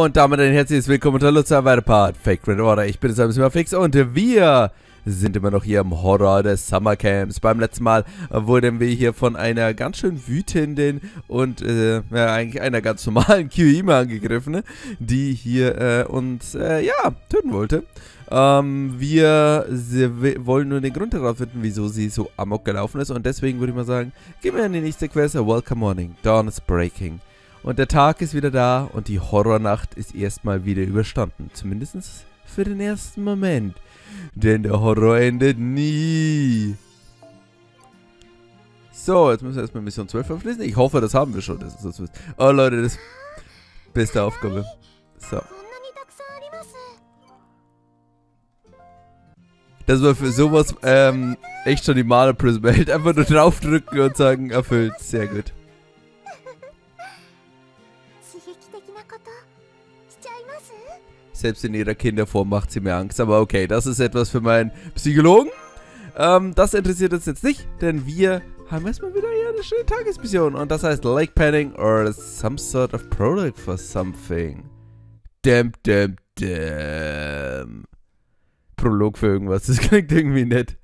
Und damit ein herzliches Willkommen und hallo zu einem weiteren Part Fake Red Order. Ich bin jetzt ein bisschen fix und wir sind immer noch hier im Horror des Summercamps. Beim letzten Mal wurden wir hier von einer ganz schön wütenden und ja, eigentlich einer ganz normalen Kirei angegriffen, ne? Die hier uns töten wollte. Wir wollen nur den Grund darauf finden, wieso sie so amok gelaufen ist, und deswegen würde ich mal sagen, gehen wir in die nächste Quest. Welcome Morning, Dawn is breaking. Und der Tag ist wieder da und die Horrornacht ist erstmal wieder überstanden. Zumindest für den ersten Moment. Denn der Horror endet nie. So, jetzt müssen wir erstmal Mission 12 auflesen. Ich hoffe, das haben wir schon. Oh Leute, das ist beste Aufgabe. So. Das war für sowas echt schon die Maler-Prism-Welt. Einfach nur draufdrücken und sagen, erfüllt. Sehr gut. Selbst in ihrer Kinderform macht sie mir Angst. Aber okay, das ist etwas für meinen Psychologen. Das interessiert uns jetzt nicht, denn wir haben erstmal wieder hier eine schöne Tagesmission. Und das heißt Lake Padding or some sort of product for something. Damn. Prolog für irgendwas. Das klingt irgendwie nett.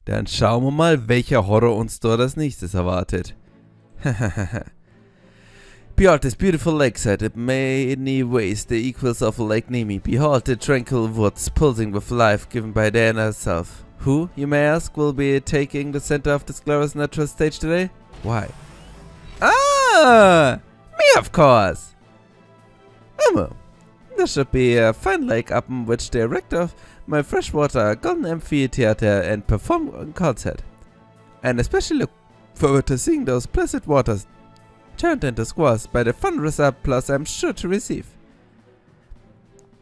Dann schauen wir mal, welcher Horror uns dort als nächstes erwartet. Behold this beautiful lakeside, in many ways the equals of Lake Nemi. Behold the tranquil woods pulsing with life given by Diana herself. Who, you may ask, will be taking the center of this glorious natural stage today? Why? Ah! Me, of course! There should be a fine lake up in which the erect of my freshwater golden amphitheater and perform a concert. And especially look forward to seeing those placid waters turned into squaws by the thunderous applause I'm sure to receive.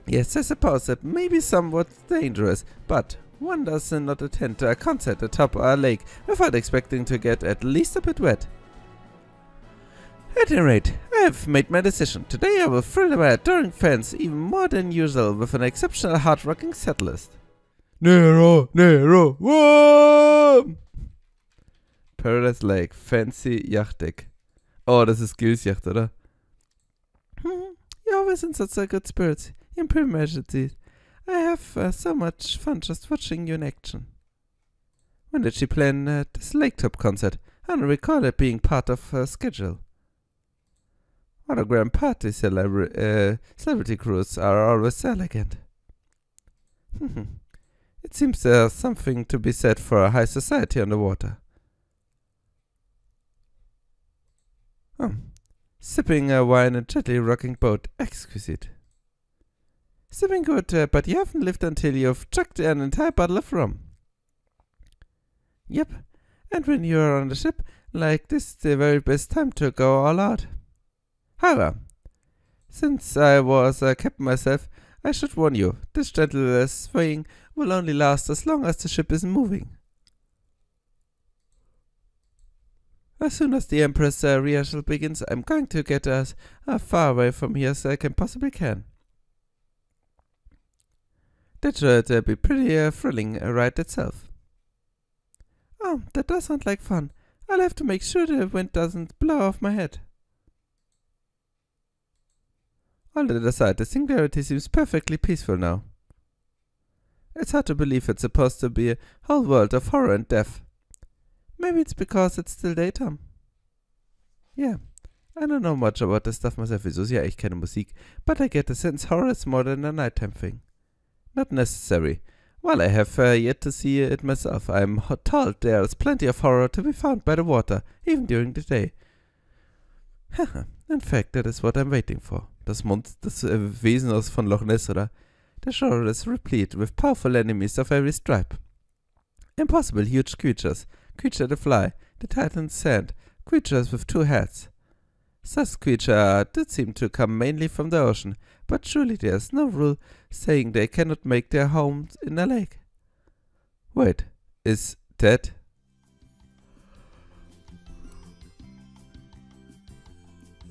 Yes, I suppose that may be somewhat dangerous, but one does not attend to a concert atop our lake without expecting to get at least a bit wet. At any rate, I have made my decision. Today I will thrill my adoring fans even more than usual with an exceptional hard-rocking set list. Nero, whoa! Paradise Lake, fancy yacht deck. Oh, das ist Gil's Yacht, oder? You're always in such a good spirits. You pretty measured these. I have so much fun just watching you in action. When did she plan this Laketop concert? I don't recall it being part of her schedule. What a grand party celebrity crews are always elegant. It seems there's something to be said for a high society on the water. Sipping wine and gently rocking boat. Exquisite. Sipping good, but you haven't lived until you've chugged an entire bottle of rum. Yep, and when you're on the ship like this, the very best time to go all out. However, since I was a captain myself, I should warn you, this gentle swaying will only last as long as the ship isn't moving. As soon as the Empress rehearsal begins, I'm going to get as far away from here as I can possibly can. That should be pretty thrilling ride itself. Oh, that does sound like fun. I'll have to make sure the wind doesn't blow off my head. All that aside, the singularity seems perfectly peaceful now. It's hard to believe it's supposed to be a whole world of horror and death. Maybe it's because it's still daytime. Yeah, I don't know much about this stuff myself. Wieso ist ja echt keine Musik? But I get the sense horror is more than a nighttime thing. Not necessary. Well, I have yet to see it myself. I'm told there's plenty of horror to be found by the water, even during the day. In fact, that is what I'm waiting for. Das Wesen aus von Loch Ness, oder? The shore is replete with powerful enemies of every stripe. Impossible huge creatures. Creature the fly, the titan sand, creatures with two heads. Such creatures did seem to come mainly from the ocean, but surely there's no rule saying they cannot make their homes in a lake. Wait, is that?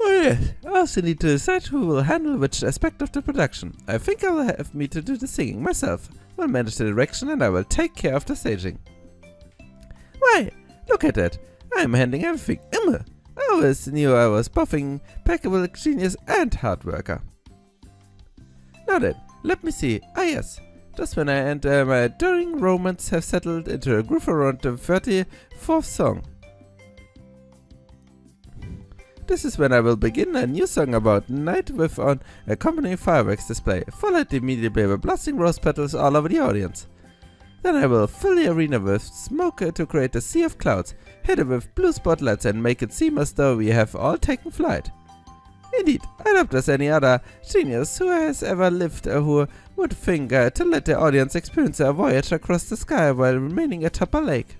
Oh yes, I also need to decide who will handle which aspect of the production. I think I will have me to do the singing myself. We'll manage the direction and I will take care of the staging. Why, look at that. I'm handling everything. I always knew I was both impeccable genius and hard worker. Now then, let me see. Ah yes, just when I and my adoring romance have settled into a groove around the 34th song. This is when I will begin a new song about night with an accompanying fireworks display, followed immediately by blasting rose petals all over the audience. Then I will fill the arena with smoke to create a sea of clouds, hit it with blue spotlights and make it seem as though we have all taken flight. Indeed, I doubt there's any other genius who has ever lived who would think to let the audience experience a voyage across the sky while remaining atop a lake.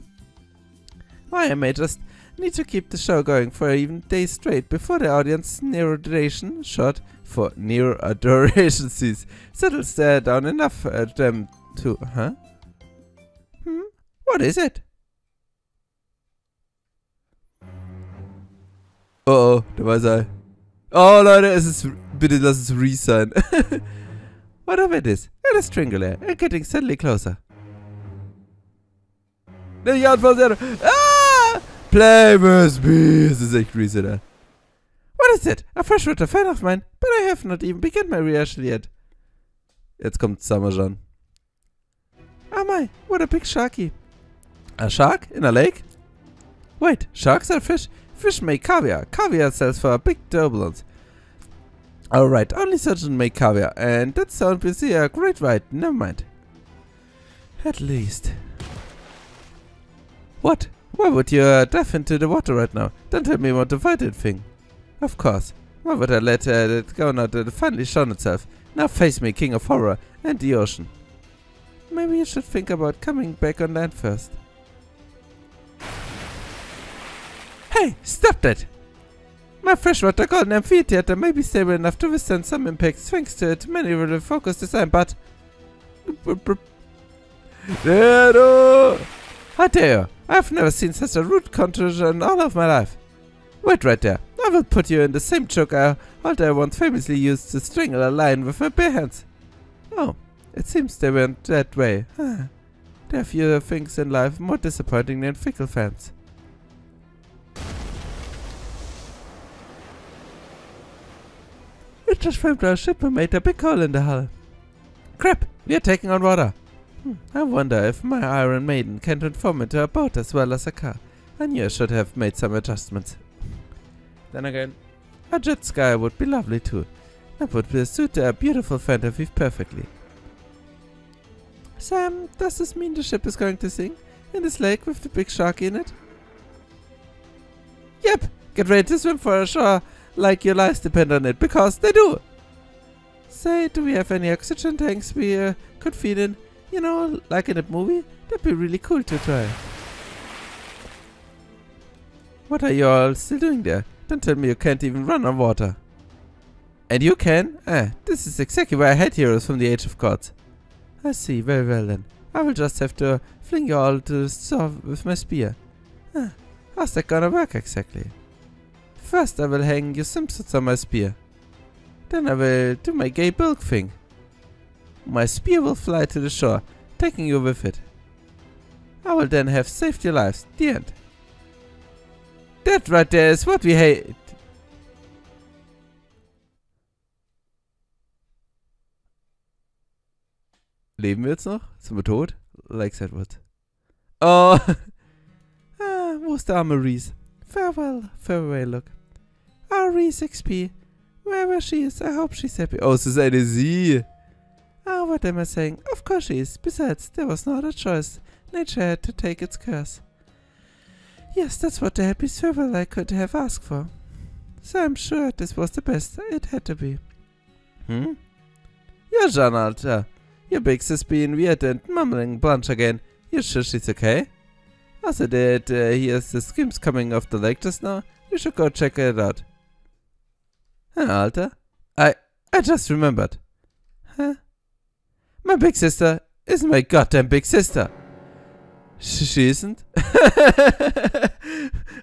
I may just need to keep the show going for even days straight before the audience neuroadoration, short for neuroadoration sees, settles down enough them to... Huh? What is it? Oh, da war er. Oh Leute, es ist... Bitte lass es Re sein. Whatever it is triangular and getting steadily closer. Der Antwort ist... Ah! Play with me! Es ist echt Reset, ey. What is it? A freshwater fan of mine, but I have not even begun my reaction yet. Jetzt kommt Summerjan. Oh my, what a big sharky. A shark? In a lake? Wait, sharks are fish? Fish make caviar. Caviar sells for big doubloons. Alright, only surgeons make caviar, and that sounds busy a great ride. Never mind. At least. What? Why would you dive into the water right now? Don't tell me you want to fight that thing. Of course. Why would I let it go now that it finally shown itself? Now face me, king of horror, and the ocean. Maybe you should think about coming back on land first. Hey, stop that! My freshwater golden amphitheater may be stable enough to withstand some impacts thanks to its manually focused design, but... How dare you! I've never seen such a rude contortion in all of my life. Wait right there. I will put you in the same choke I once famously used to strangle a lion with my bare hands. Oh, it seems they went that way. There are fewer things in life more disappointing than fickle fans. It just framed our ship and made a big hole in the hull. Crap, we are taking on water. I wonder if my Iron Maiden can transform into a boat as well as a car. I knew I should have made some adjustments. Then again, a jet ski would be lovely too. That would suit a beautiful fantasy perfectly. Sam, does this mean the ship is going to sink? In this lake with the big shark in it? Yep, get ready to swim for a shore like your lives depend on it, because they do! Say, do we have any oxygen tanks we could feed in? You know, like in a movie? That'd be really cool to try. What are you all still doing there? Don't tell me you can't even run on water. And you can? This is exactly why I had heroes from the Age of Gods. I see, very well then. I will just have to fling you all to the store with my spear. How's that gonna work exactly? First I will hang you Simpsons on my spear. Then I will do my gay bulk thing. My spear will fly to the shore, taking you with it. I will then have saved your lives. The end. That right there is what we hate. Leben wir jetzt noch? Sind wir tot? Like said what? Oh. Wo ist der arme Reese? Farewell, look. Our Reese XP. Wherever she is, I hope she's happy. Oh, es ist eine Sie. Oh, what am I saying? Of course she is. Besides, there was not a choice. Nature had to take its curse. Yes, that's what the happiest farewell I could have asked for. So I'm sure this was the best. It had to be. Yeah, John, Alter. Your big sis being weird and mumbling a bunch again. You sure she's okay? Also, did hears the screams coming off the lake just now? We should go check it out. Alter? I just remembered. Huh? My big sister isn't my goddamn big sister. She isn't?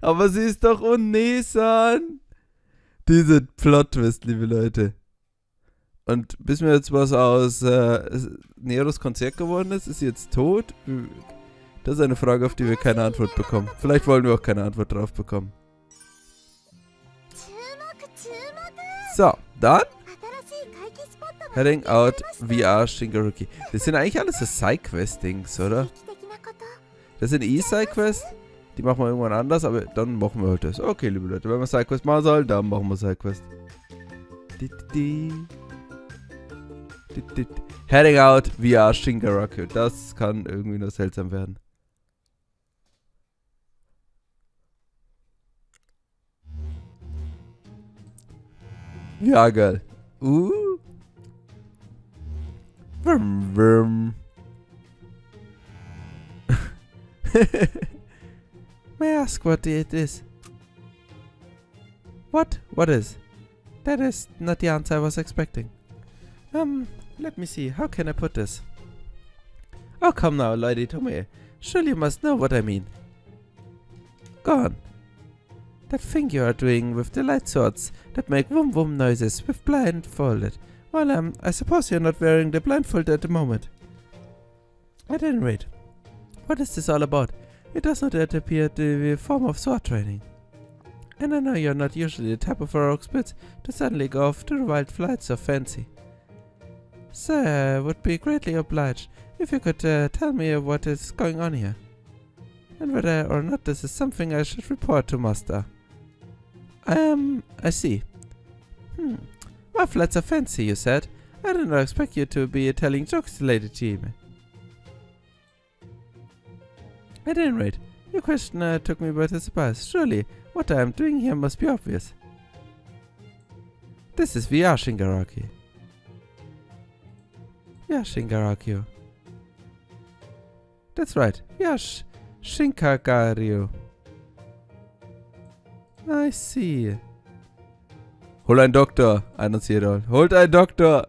Aber sie ist doch Unesan. Diese Plot-Twist, liebe Leute. Und bis mir jetzt was aus Neros Konzert geworden ist sie jetzt tot? Das ist eine Frage, auf die wir keine Antwort bekommen. Vielleicht wollen wir auch keine Antwort drauf bekommen. So, dann Heading out VR Shingaruki. Das sind eigentlich alles so Side-Quest-Dings, oder? Das sind Side-Quests. Die machen wir irgendwann anders, aber dann machen wir halt das. Okay, liebe Leute, wenn wir Side-Quest machen sollen, dann machen wir Side-Quest. Heading out VR Shingaruki. Das kann irgendwie nur seltsam werden. Ja, geil. Vroom, vroom. May I ask what it is? What? What is? That is not the answer I was expecting. Let me see. How can I put this? Oh, come now, Lady Tome. Surely you must know what I mean. Go on. That thing you are doing with the light swords that make vroom vroom noises with blindfolded. Well, I suppose you're not wearing the blindfold at the moment. At any rate, what is this all about? It does not yet appear to be a form of sword training. And I know you're not usually the type of heroic spits to suddenly go off to the wild flights of fancy. So I would be greatly obliged if you could tell me what is going on here. And whether or not this is something I should report to Master. I see. Well, flights of fancy, you said. I did not expect you to be telling jokes, Lady Team. At any rate, your question took me by surprise. Surely, what I am doing here must be obvious. This is VR Shingaraki. VR Shingaraki. That's right, VR Shinkagario. I see. Hol ein Doktor, annonciert all. Holt ein Doktor!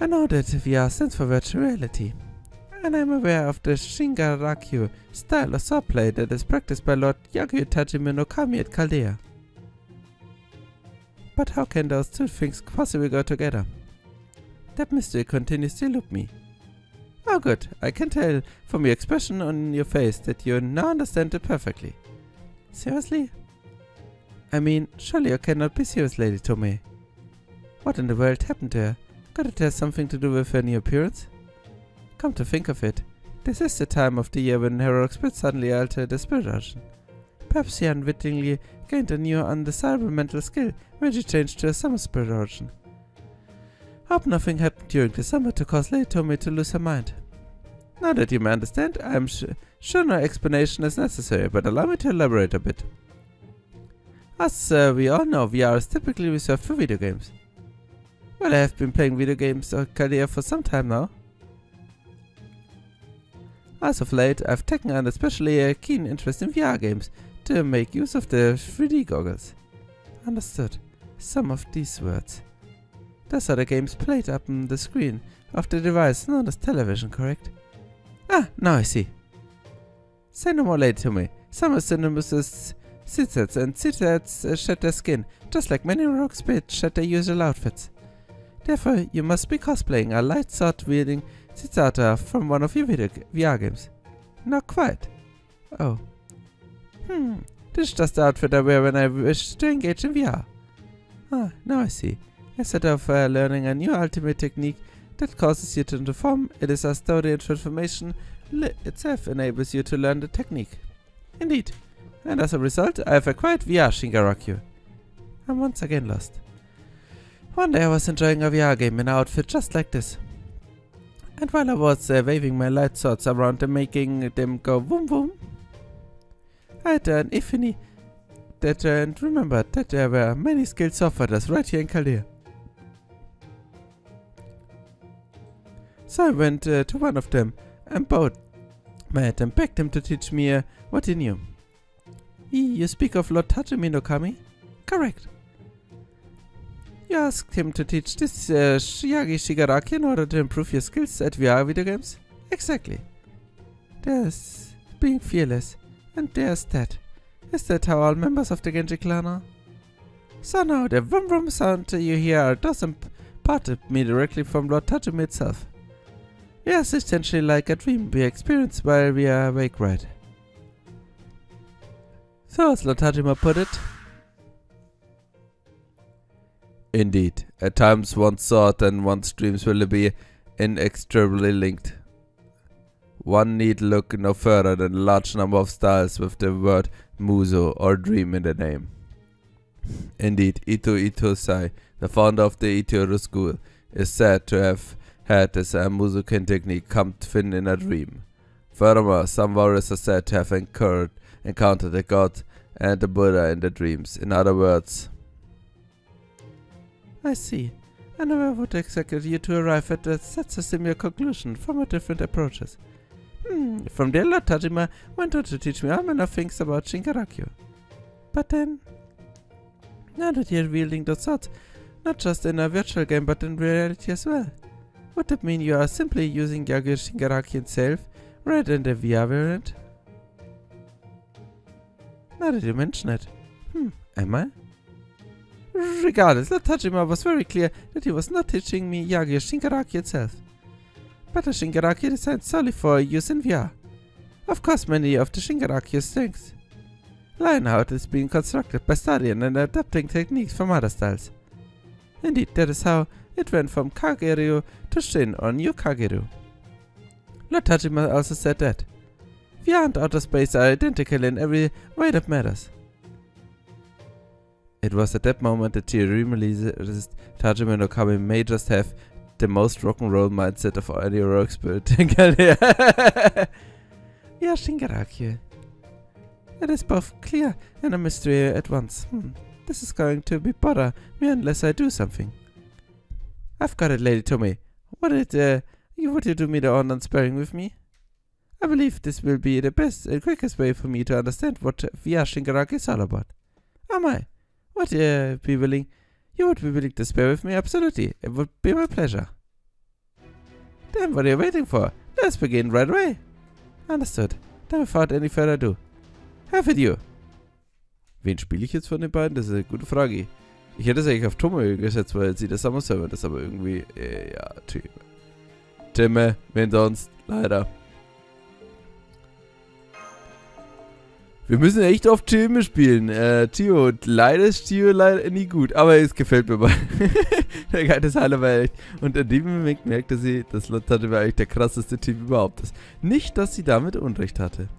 I know that VR stands for virtual reality, and I'm aware of the Shingarakyu style of swordplay that is practiced by Lord Yagyu Tajime no Kami at Chaldea. But how can those two things possibly go together? That mystery continues to elude me. Oh good, I can tell from your expression on your face that you now understand it perfectly. Seriously? I mean, surely you cannot be serious, Lady Tome. What in the world happened to her? Could it have something to do with her new appearance? Come to think of it, this is the time of the year when heroic spirits suddenly alter their spirit origin. Perhaps she unwittingly gained a new undesirable mental skill when she changed to a summer spirit origin. Hope nothing happened during the summer to cause Lady Tome to lose her mind. Now that you may understand, I am sure no explanation is necessary, but allow me to elaborate a bit. As we all know, VR is typically reserved for video games. Well, I have been playing video games on Chaldea for some time now. As of late, I've taken an especially keen interest in VR games to make use of the 3D goggles. Understood. Some of these words. Those are the games played up on the screen of the device known as television, correct? Ah, now I see. Say no more, Lady Tome. Some are synonymous with Citsets, and Citsets shed their skin, just like many rock spirits shed their usual outfits. Therefore, you must be cosplaying a light sword-wielding Citsata from one of your VR games. Not quite. Oh. This is just the outfit I wear when I wish to engage in VR. Ah, now I see. Instead of learning a new ultimate technique that causes you to transform, it is as though the transformation itself enables you to learn the technique. Indeed. And as a result, I have acquired VR Shingarakyu. I'm once again lost. One day I was enjoying a VR game in an outfit just like this. And while I was waving my light swords around and making them go boom boom, I had an epiphany that and remembered that there were many skills offered us right here in Chaldea. So I went to one of them and bowed my head and begged him to teach me what he knew. You speak of Lord Tajime no Kami? Correct. You asked him to teach this Yagi Shigaraki in order to improve your skills at VR video games? Exactly. There's being fearless, and there's that. Is that how all members of the Genji clan are? So now the vroom vroom sound you hear does imparted me directly from Lord Tajime itself. Yes, essentially like a dream we experience while we are awake, right? So as Lord Tajime put it, Indeed. At times one's thought and one's dreams will be inextricably linked. One need look no further than a large number of styles with the word muso or dream in the name. Indeed, Ito Sai, the founder of the Ito school, is said to have had this musokin technique come to fin in a dream. Furthermore, some warriors are said to have encountered the god and the Buddha in the dreams. In other words, I see. I never would expect you to arrive at such a similar conclusion from a different approaches. From there, Lord Tajima went on to teach me all manner of things about Shingarakyo. But then, now that you're wielding those swords, not just in a virtual game but in reality as well, would that mean you are simply using Yagyu Shingaraki itself rather than the VR variant? Now that you mention it. Am I? Regardless, Lord Tajima was very clear that he was not teaching me Yagyu Shingaraki itself, but a Shingaraki designed solely for use in VR. Of course, many of the Shingaraki's strengths lie in how it is being constructed by studying and adapting techniques from other styles. Indeed, that is how it went from Kageryu to Shin or New Kageryu. Lord Tajima also said that VR and outer space are identical in every way that matters. It was at that moment that he realized Tajima no Kami may just have the most rock'n'roll mindset of any heroic spirit in Chaldea. Yeah, Shingaraki. It is both clear and a mystery at once. This is going to be bother me unless I do something. I've got it, Lady Tomei. Would you do me the honor and sparring with me? I believe this will be the best and quickest way for me to understand what VR Shingaraki is all about. Am I? Would you be willing? You would be willing to spare with me? Absolutely. It would be my pleasure. Then what are you waiting for? Let's begin right away. Understood. Then without any further ado. Have it you. Wen spiele ich jetzt von den beiden? Das ist eine gute Frage. Ich hätte es eigentlich auf Tomoe gesetzt, weil sie der Summer Servant ist, aber irgendwie, ja, Timme, wen sonst? Leider. Wir müssen echt auf Timme spielen. Tio, leider ist Tio leider nie gut, aber es gefällt mir mal. Der geile Heiler war echt. Und in dem Moment merkte sie, dass Lord Tajima eigentlich der krasseste Typ überhaupt ist. Nicht, dass sie damit Unrecht hatte.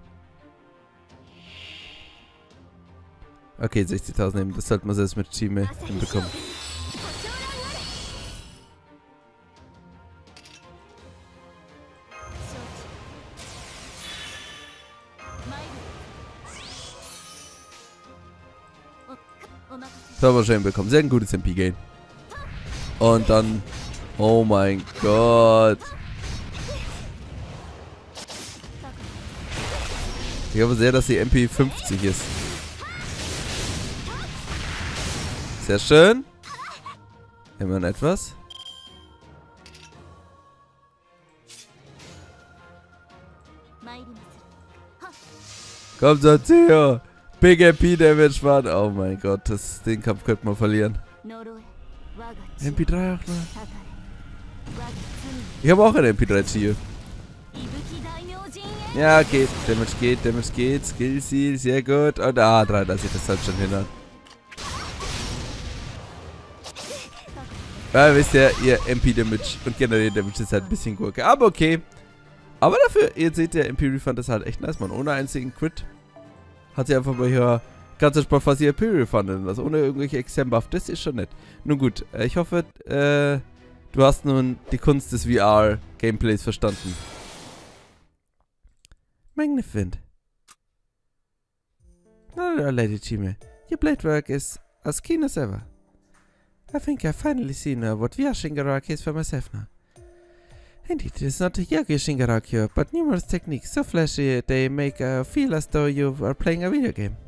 Okay, 60.000 nehmen, das sollte man selbst mit Team hinbekommen. So, wahrscheinlich bekommen. Sehr ein gutes MP-Gain. Und dann... Oh mein Gott. Ich hoffe sehr, dass die MP 50 ist. Sehr schön. Immerhin etwas. Komm so, Theo. Big MP Damage, Mann. Oh mein Gott, den Kampf könnte man verlieren. MP3 auch noch. Ich habe auch einen MP3 Ziel. Ja, geht. Damage geht. Skill Seal, sehr gut. Und 3, dass ich das halt schon hinhaut. Ja, wisst ihr, ihr MP-Damage und generell Damage ist halt ein bisschen Gurke. Aber okay. Aber dafür, ihr seht, der MP-Refund ist halt echt nice, man. Ohne einzigen Crit hat sie einfach mal hier ganz entspannt fast ihr MP-Refund. Also ohne irgendwelche Exam-Buff. Das ist schon nett. Nun gut, ich hoffe, du hast nun die Kunst des VR-Gameplays verstanden. Magnificent. No, Lady Chime. Your blade work is as keen as ever. I think I've finally seen what VR Shingaraki is for myself now. Indeed, it is not a Yagyu Shingaraki, but numerous techniques so flashy they make feel as though you are playing a video game.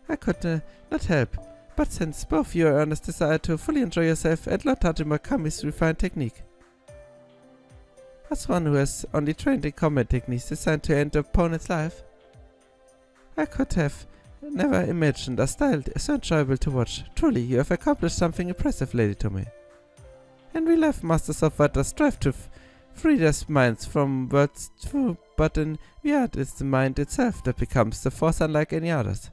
I could not help but sense both your earnest desire to fully enjoy yourself and Lord Tajima Kami's refined technique. As one who has only trained in combat techniques designed to end the opponent's life, I could have never imagined a style so enjoyable to watch. Truly, you have accomplished something impressive, Lady Tomei. In real life, masters of Water strive to free their minds from words too, but in VR it is the mind itself that becomes the force unlike any others.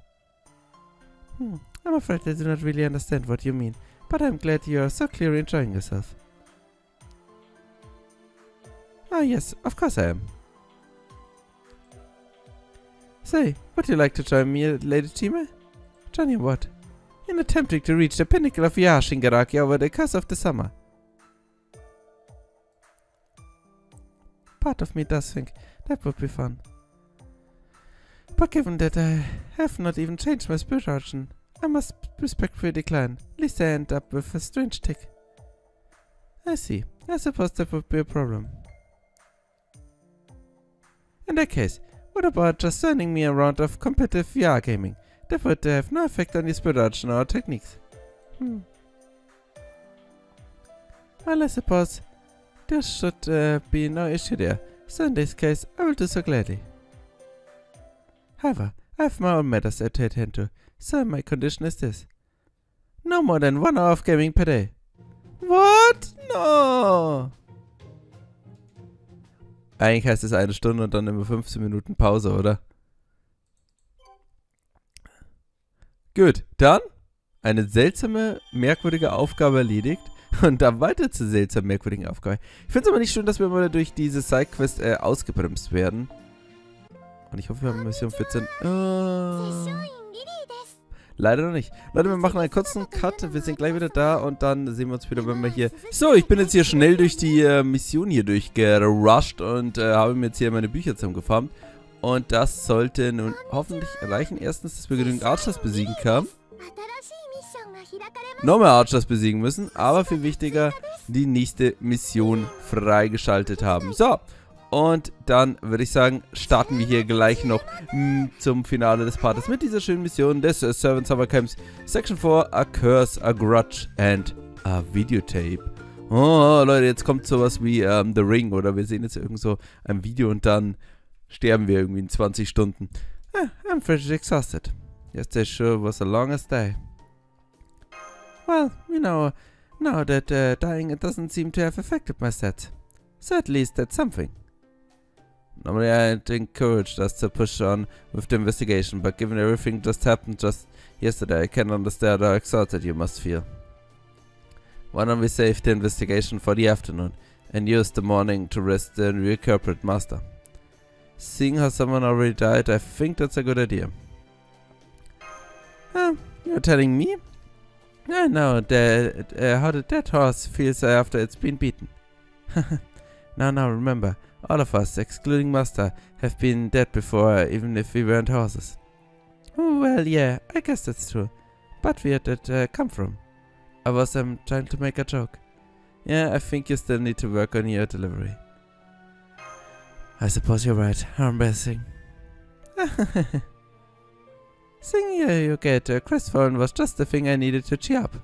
I'm afraid I do not really understand what you mean. but I'm glad you are so clearly enjoying yourself. Ah, yes, of course I am. Say, would you like to join me, Lady Time? Join you what? In attempting to reach the pinnacle of Yashingaraki over the course of the summer. Part of me does think that would be fun. But given that I have not even changed my spirit origin, I must respectfully decline, lest I end up with a strange tick. I see. I suppose that would be a problem. In that case, what about just sending me a round of competitive VR gaming? That would have no effect on your spirit origin or techniques. Well, I suppose there should be no issue there, so in this case, I will do so gladly. However, I have my own matters to attend to, so my condition is this. No more than 1 hour of gaming per day. What? No! Eigentlich heißt es 1 Stunde und dann immer 15 Minuten Pause, oder? Gut, dann eine seltsame, merkwürdige Aufgabe erledigt. Und dann weiter zur seltsam merkwürdigen Aufgabe. Ich finde es aber nicht schön, dass wir mal durch diese Sidequest ausgebremst werden. Und ich hoffe, wir haben Mission 14. Leider noch nicht. Leute, wir machen einen kurzen Cut. Wir sind gleich wieder da und dann sehen wir uns wieder, wenn wir hier... So, ich bin jetzt hier schnell durch die Mission hier durchgerusht und habe mir jetzt hier meine Bücher zusammengefarmt. Und das sollte nun hoffentlich erreichen. Erstens, dass wir genügend Archers besiegen können. Noch mehr Archers besiegen müssen, aber viel wichtiger, die nächste Mission freigeschaltet haben. So, und dann würde ich sagen, starten wir hier gleich noch zum Finale des Partes mit dieser schönen Mission des Servant Summer Camps. Section 4, A Curse, A Grudge and a Videotape. Oh, Leute, jetzt kommt sowas wie The Ring oder wir sehen jetzt irgend so ein Video und dann sterben wir irgendwie in 20 Stunden. I'm pretty exhausted. Yesterday sure was the longest day. Well, you know, now that dying it doesn't seem to have affected my stats. So at least that's something. Normally I'd encourage us to push on with the investigation, but given everything just happened just yesterday, I can understand how exhausted you must feel. Why don't we save the investigation for the afternoon, and use the morning to rest the recuperate master? Seeing how someone already died, I think that's a good idea. You're telling me? I know how the dead horse feels after it's been beaten. Now remember, all of us, excluding Master, have been dead before, even if we weren't horses. Oh, well, yeah, I guess that's true. But where did it come from? I was trying to make a joke. Yeah, I think you still need to work on your delivery. I suppose you're right. How embarrassing. Seeing you get crestfallen was just the thing I needed to cheer up.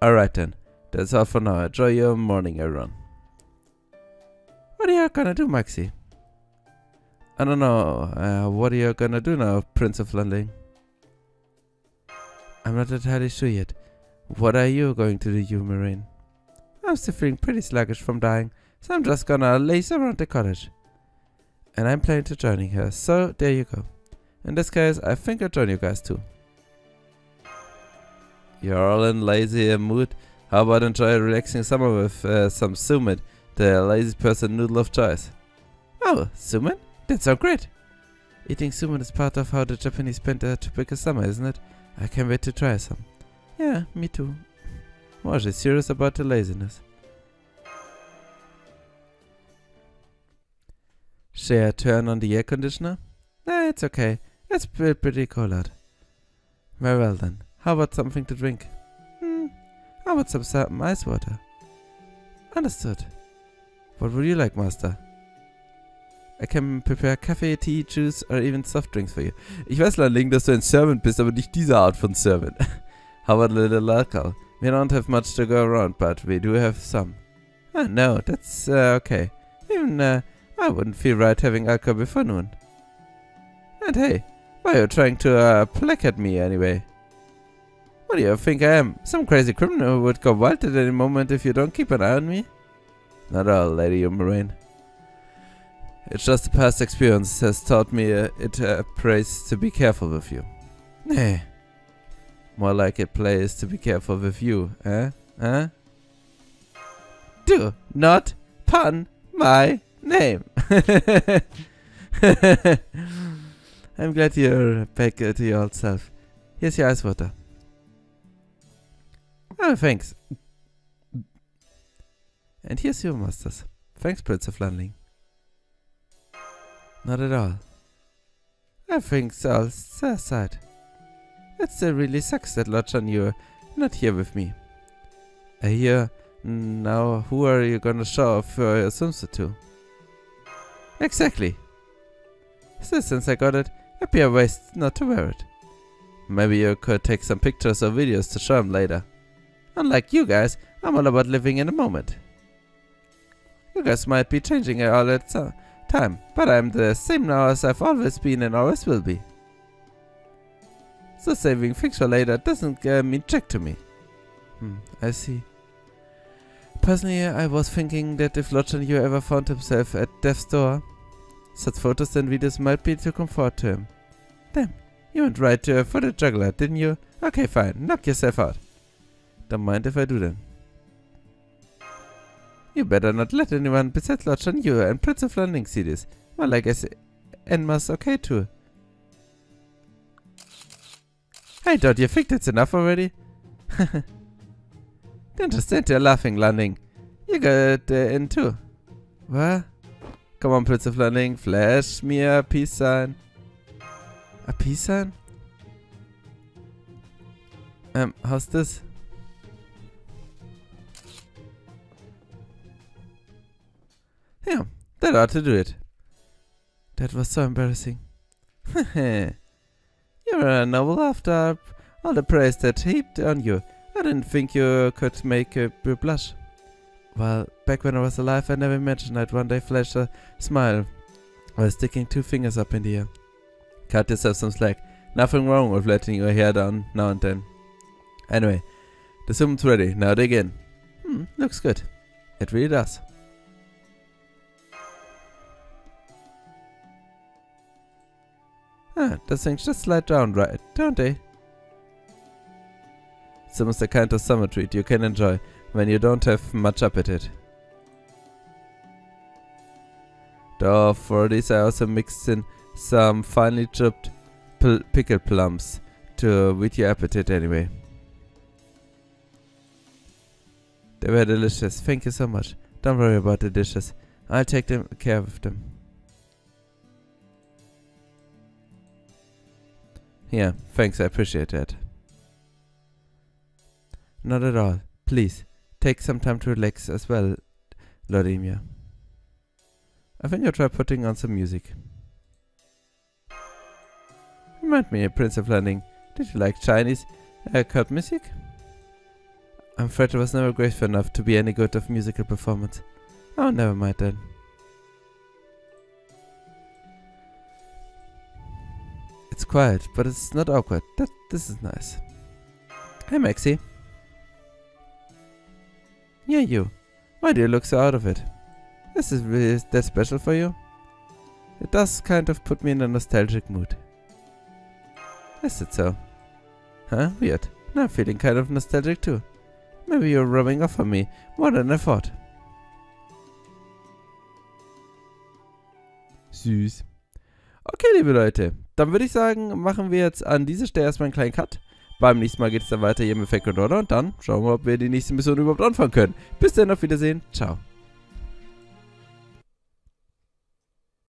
Alright then, that's all for now. Enjoy your morning, everyone. What are you gonna do, Maxi? I don't know. What are you gonna do now, Prince of Landing? I'm not entirely sure yet. What are you going to do, Marine? I'm still feeling pretty sluggish from dying, so I'm just gonna laze around the cottage. And I'm planning to joining her, so there you go. In this case, I think I'll join you guys too. You're all in lazy mood. How about enjoy a relaxing summer with some sumen, the lazy person noodle of choice? Oh, sumen? That sounds great! Eating sumen is part of how the Japanese spend their typical summer, isn't it? I can't wait to try some. Yeah, me too. Was she serious about the laziness? Shall I turn on the air conditioner? Nah, it's okay. It's pretty cold out. Very well then. How about something to drink? How about some ice water? Understood. What would you like, Master? I can prepare coffee, tea, juice or even soft drinks for you. Ich weiß, Landing, dass du ein Servant bist, aber nicht diese Art von Servant. How about a little alcohol? We don't have much to go around, but we do have some. No, that's okay. Even I wouldn't feel right having alcohol before noon. And hey, why are you trying to placate me anyway? What do you think I am? Some crazy criminal who would go wild at any moment if you don't keep an eye on me? Not at all, Lady Marine. It's just the past experience has taught me it pays to be careful with you. Hey. More like a place to be careful with you, eh? Huh? Do not pun my name. I'm glad you're back to your old self. Here's your ice water. Oh, thanks. And here's your masters. Thanks, Prince of Landling. Not at all. I think so, side. It still really sucks that Lochan you're not here with me. I hear now who are you gonna show off your swimsuit to? Exactly. So since I got it, it'd be a waste not to wear it. Maybe you could take some pictures or videos to show him later. Unlike you guys, I'm all about living in the moment. You guys might be changing all the time, but I'm the same now as I've always been and always will be. So saving things for later doesn't mean jack to me. I see. Personally, I was thinking that if Lochan you ever found himself at death's door, such photos and videos might be too comfort to him. Damn, you went right for the juggler, didn't you? Okay, fine, knock yourself out. Don't mind if I do then. You better not let anyone besides Lochan you and Prince of Landing see this. Well, I guess Enma's okay too. Hey, don't you think that's enough already? Then just stand there laughing, Landing. You got in too. What? Come on, Prince of Landing, flash me a peace sign. A peace sign? How's this? Yeah, that ought to do it. That was so embarrassing. You were a noble after all the praise that heaped on you. I didn't think you could make you blush. Well, back when I was alive, I never imagined I'd one day flash a smile while sticking 2 fingers up in the air. Cut yourself some slack. Nothing wrong with letting your hair down now and then. Anyway, the soup's ready. Now dig in. Looks good. It really does. Those things just slide down right, don't they? It's almost the kind of summer treat you can enjoy when you don't have much appetite. Though for these I also mixed in some finely chopped pickled plums to whet your appetite anyway. They were delicious, thank you so much. Don't worry about the dishes, I'll take care of them. Yeah, thanks, I appreciate that. Not at all. Please, take some time to relax as well, Lordemia. I think I'll try putting on some music. Remind me, Prince of Landing, did you like Chinese cult music? I'm afraid I was never graceful enough to be any good of musical performance. Oh, never mind then. It's quiet, but it's not awkward. This is nice. Hey, Maxie. Yeah, you. Why do you look so out of it? Is this really that special for you? It does kind of put me in a nostalgic mood. Is it so? Huh? Weird. Now I'm feeling kind of nostalgic too. Maybe you're rubbing off on me more than I thought. Süß. Okay, liebe Leute, dann würde ich sagen, machen wir jetzt an dieser Stelle erstmal einen kleinen Cut. Beim nächsten Mal geht es dann weiter hier mit Fake und dann schauen wir, ob wir die nächste Mission überhaupt anfangen können. Bis dann, auf Wiedersehen, ciao.